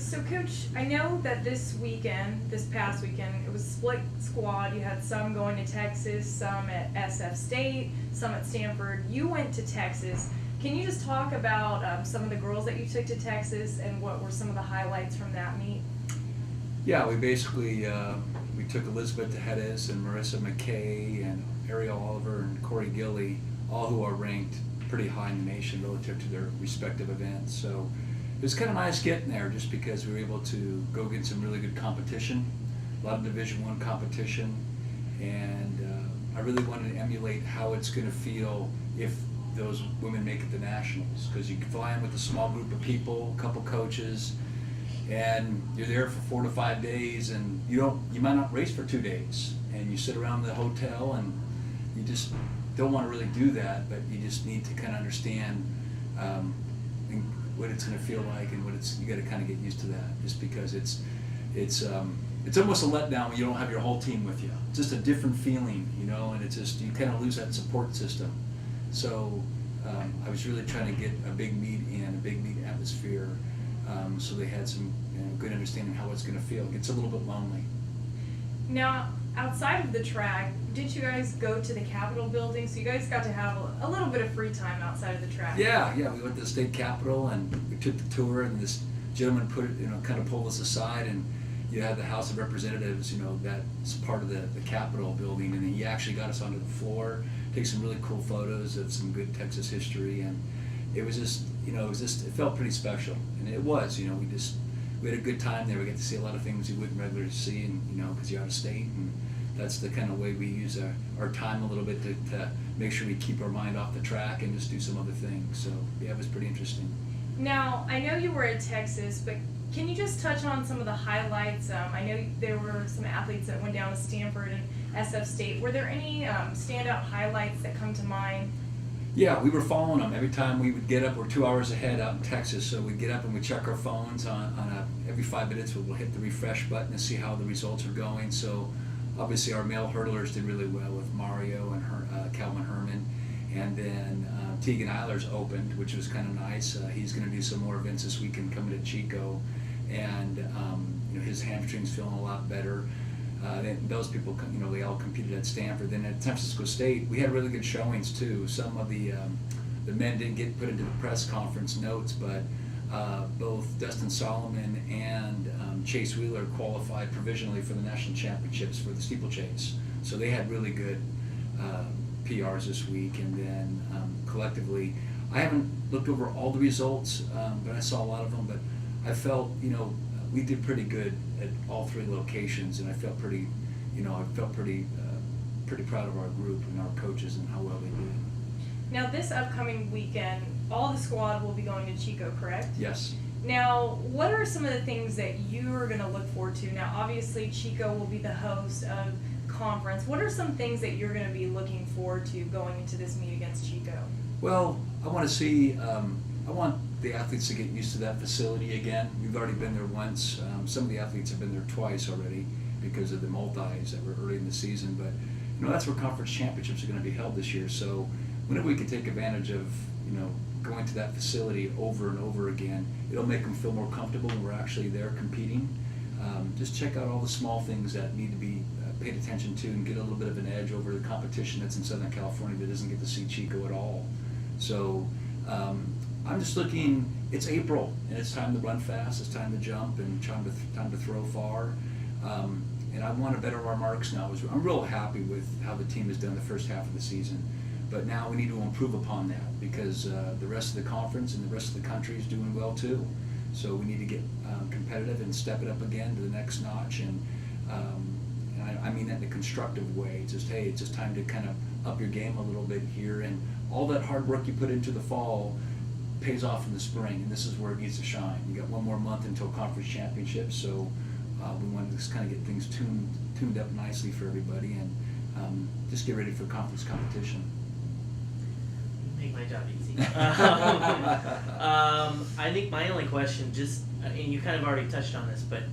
So, Coach, I know that this past weekend, it was split squad. You had some going to Texas, some at SF State, some at Stanford. You went to Texas. Can you just talk about some of the girls that you took to Texas and what were some of the highlights from that meet? Yeah, we basically we took Elizabeth Tejedes and Marissa McKay and Ariel Oliver and Corey Gilly, all who are ranked pretty high in the nation relative to their respective events. So it was kind of nice getting there just because we were able to go get some really good competition, a lot of Division I competition, and I really wanted to emulate how it's going to feel if those women make it to nationals, because you can fly in with a small group of people, a couple coaches, and you're there for 4 to 5 days, and you might not race for 2 days, and you sit around the hotel, and you just don't want to really do that, but you just need to kind of understand what it's going to feel like, and you got to kind of get used to that, just because it's almost a letdown when you don't have your whole team with you. It's just a different feeling, and it's just, you kind of lose that support system. So I was really trying to get a big meet atmosphere, so they had some good understanding how it's going to feel. It gets a little bit lonely. Now, outside of the track, did you guys go to the Capitol building? So you guys got to have a little bit of free time outside of the track. Yeah, we went to the state capitol and we took the tour, and this gentleman kind of pulled us aside, and you had the House of Representatives, that's part of the Capitol building, and he actually got us onto the floor, take some really cool photos of some good Texas history, and it was just, it felt pretty special, and it was, we had a good time there. We got to see a lot of things you wouldn't regularly see, and because you're out of state, and that's the kind of way we use our time a little bit to make sure we keep our mind off the track and just do some other things. So yeah, it was pretty interesting. Now, I know you were at Texas, but can you just touch on some of the highlights? I know there were some athletes that went down to Stanford and SF State. Were there any standout highlights that come to mind? Yeah, we were following them. Every time we would get up, we're 2 hours ahead out in Texas, so we'd get up and we'd check our phones every 5 minutes. We'll hit the refresh button to see how the results are going. So obviously our male hurdlers did really well with Mario and Calvin Herman, and then Tegan Eilers opened, which was kind of nice. He's going to do some more events this weekend coming to Chico, and his hamstring's feeling a lot better. Those people, they all competed at Stanford. Then at San Francisco State, we had really good showings too. Some of the men didn't get put into the press conference notes, but both Dustin Solomon and Chase Wheeler qualified provisionally for the national championships for the steeplechase. So they had really good PRs this week. And then collectively, I haven't looked over all the results, but I saw a lot of them. But I felt, we did pretty good at all 3 locations, and I felt pretty proud of our group and our coaches and how well they did. Now, this upcoming weekend, all the squad will be going to Chico, correct? Yes. Now, what are some of the things that you are going to look forward to? Now, obviously, Chico will be the host of conference. What are some things that you're going to be looking forward to going into this meet against Chico? Well, I want to see. I want the athletes to get used to that facility again. We've already been there once. Some of the athletes have been there twice already because of the multis that were early in the season. But that's where conference championships are going to be held this year. So whenever we can take advantage of going to that facility over and over again, it'll make them feel more comfortable when we're actually there competing. Just check out all the small things that need to be paid attention to, and get a little bit of an edge over the competition that's in Southern California that doesn't get to see Chico at all. So I'm just looking. It's April, and it's time to run fast. It's time to jump, and time to throw far. And I want to better our marks now. I'm real happy with how the team has done the first half of the season, but now we need to improve upon that, because the rest of the conference and the rest of the country is doing well too. So we need to get competitive and step it up again to the next notch. And I mean that in a constructive way. It's just time to kind of up your game a little bit here, and all that hard work you put into the fall pays off in the spring, and this is where it needs to shine. You got 1 more month until conference championships, so we want to just kind of get things tuned up nicely for everybody, and just get ready for conference competition. Make my job easy. I think my only question, and you kind of already touched on this, but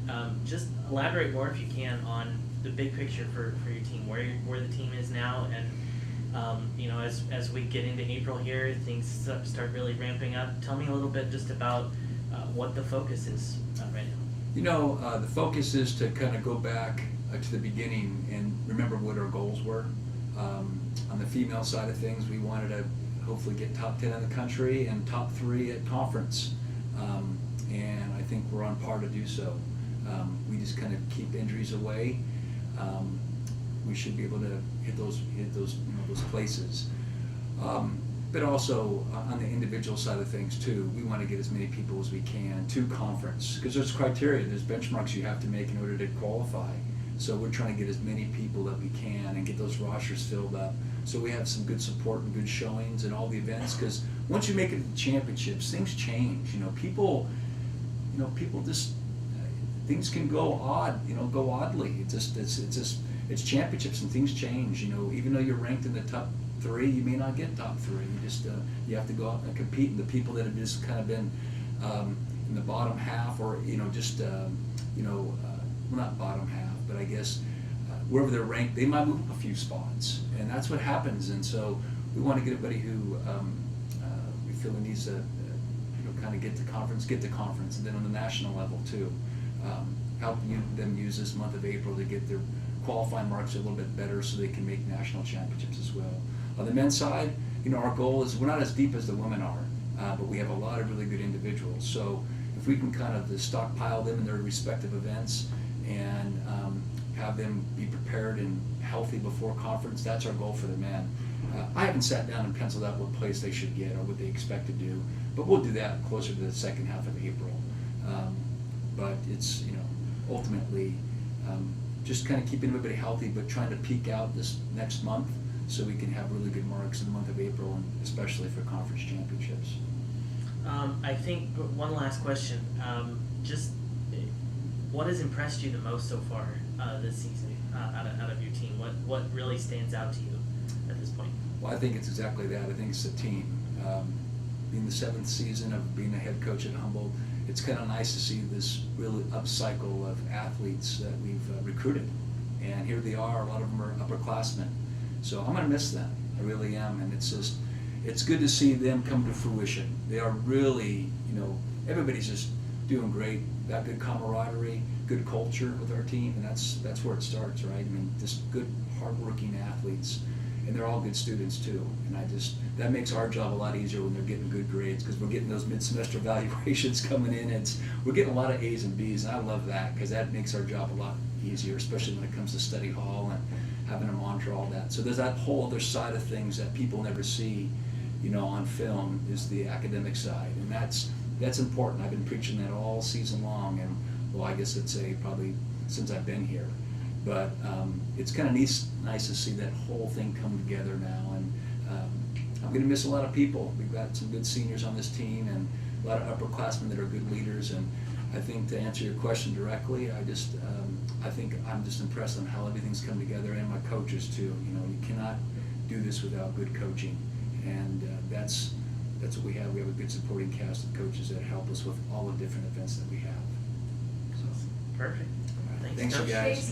just elaborate more if you can on the big picture for your team, where the team is now, and as we get into April here, things start really ramping up. Tell me a little bit just about what the focus is right now. You know, the focus is to kind of go back to the beginning and remember what our goals were. On the female side of things, we wanted to hopefully get top 10 in the country and top 3 at conference. And I think we're on par to do so. We just kind of keep injuries away. We should be able to hit those those places. But also on the individual side of things too, we want to get as many people as we can to conference, because there's criteria, there's benchmarks you have to make in order to qualify. So we're trying to get as many people that we can and get those rosters filled up, so we have some good support and good showings in all the events. Because once you make it to the championships, things change. People just things can go go oddly. It's championships and things change. Even though you're ranked in the top 3, you may not get top 3. You have to go out and compete. And the people that have just kind of been in the bottom half, or not bottom half, but I guess wherever they're ranked, they might move up a few spots, and that's what happens. And so we want to get everybody who we feel needs to kind of get to conference, and then on the national level too, help them use this month of April to get their qualifying marks a little bit better so they can make national championships as well. On the men's side, our goal is, we're not as deep as the women are, but we have a lot of really good individuals. So if we can kind of stockpile them in their respective events and have them be prepared and healthy before conference, that's our goal for the men. I haven't sat down and penciled out what place they should get or what they expect to do, but we'll do that closer to the second half of April. But it's, ultimately just kind of keeping everybody healthy, but trying to peak out this next month so we can have really good marks in the month of April, and especially for conference championships. I think one last question. Just what has impressed you the most so far this season out of your team? What really stands out to you at this point? Well, I think it's exactly that. I think it's the team. Being the 7th season of being a head coach at Humboldt, it's kind of nice to see this really upcycle of athletes that we've recruited. And here they are, a lot of them are upperclassmen. So I'm going to miss them. I really am. And it's good to see them come to fruition. They are really, everybody's just doing great. Got good camaraderie, good culture with our team, and that's where it starts, right? I mean, just good, hardworking athletes. And they're all good students too, and that makes our job a lot easier when they're getting good grades, because we're getting those mid-semester evaluations coming in. We're getting a lot of A's and B's, and I love that, because that makes our job a lot easier, especially when it comes to study hall and having them monitor all that. So there's that whole other side of things that people never see, on film, is the academic side, and that's important. I've been preaching that all season long, and well, I guess I'd say probably since I've been here. But it's kind of nice to see that whole thing come together now, and I'm going to miss a lot of people. We've got some good seniors on this team and a lot of upperclassmen that are good leaders, and I think, to answer your question directly, I think I'm just impressed on how everything's come together, and my coaches too. You cannot do this without good coaching, and that's what we have. We have a good supporting cast of coaches that help us with all the different events that we have. So. Perfect. Thanks, Coach. you guys.